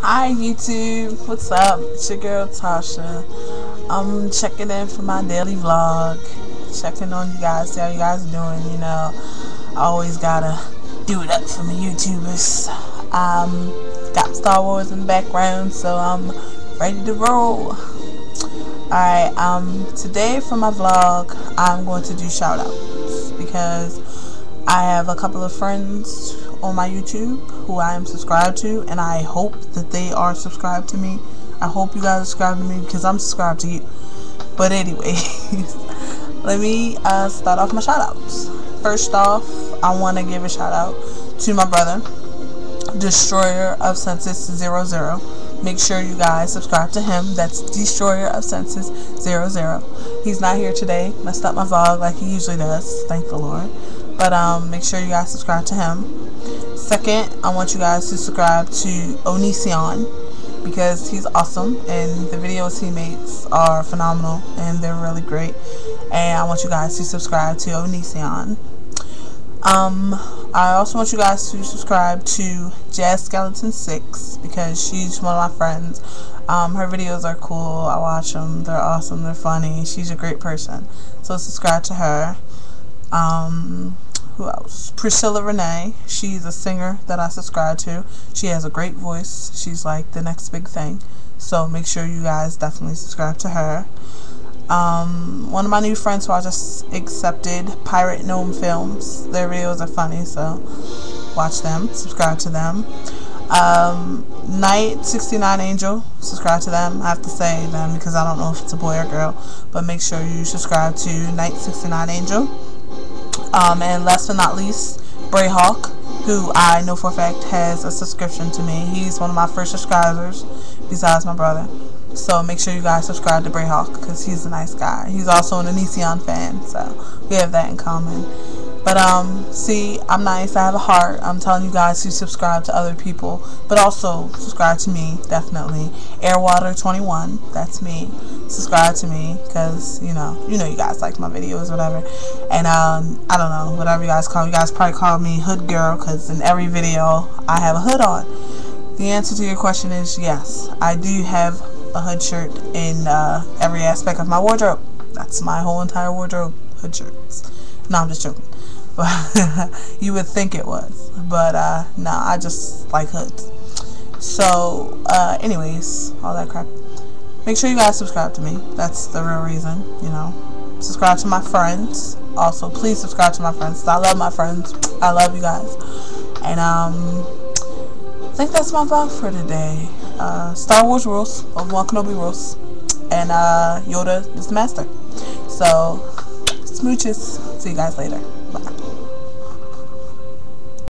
Hi YouTube, what's up? It's your girl Tasha. I'm checking in for my daily vlog. Checking on you guys, see how you guys are doing, I always gotta do it up for my YouTubers. Got Star Wars in the background, so I'm ready to roll. Alright, today for my vlog, I'm going to do shout outs because I have a couple of friends on my YouTube who I am subscribed to, and I hope that they are subscribed to me. I hope you guys are subscribed to me because I'm subscribed to you. But anyway, let me start off my shout outs. First off, I want to give a shout out to my brother, Destroyer of Census 00. Make sure you guys subscribe to him. That's Destroyer of Census 00. He's not here today. Messed up my vlog like he usually does. Thank the Lord. But make sure you guys subscribe to him. Second, I want you guys to subscribe to Onision because he's awesome and the videos he makes are phenomenal and they're really great. And I want you guys to subscribe to Onision. I also want you guys to subscribe to Jazz Skeleton 6 because she's one of my friends. Her videos are cool. I watch them. They're awesome. They're funny. She's a great person. So subscribe to her. Who else? Priscilla Renee. She's a singer that I subscribe to. She has a great voice. She's like the next big thing. So make sure you guys definitely subscribe to her. One of my new friends who I just accepted, Pirate Gnome Films. Their videos are funny, so watch them. Subscribe to them. Night 69 Angel. Subscribe to them. I have to say them because I don't know if it's a boy or girl, but make sure you subscribe to Night 69 Angel. And last but not least, Brayhawk, who I know for a fact has a subscription to me. He's one of my first subscribers besides my brother. So make sure you guys subscribe to Brayhawk because he's a nice guy. He's also an Onision fan, so we have that in common. But see, I'm nice. I have a heart. I'm telling you guys to subscribe to other people, but also subscribe to me, definitely. Airwater21, that's me. Subscribe to me because you know you guys like my videos, whatever. And I don't know, whatever you guys call. You guys probably call me Hood Girl because in every video I have a hood on. The answer to your question is yes. I do have a hood shirt in every aspect of my wardrobe. That's my whole entire wardrobe, hood shirts. No, I'm just joking. You would think it was, but no, I just like hoods. So anyways, all that crap, make sure you guys subscribe to me. That's the real reason, subscribe to my friends. Also, please subscribe to my friends. I love my friends. I love you guys. And I think that's my vlog for today. Star Wars rules, Obi-Wan Kenobi rules, and Yoda is the master. So smooches. See you guys later. Bye.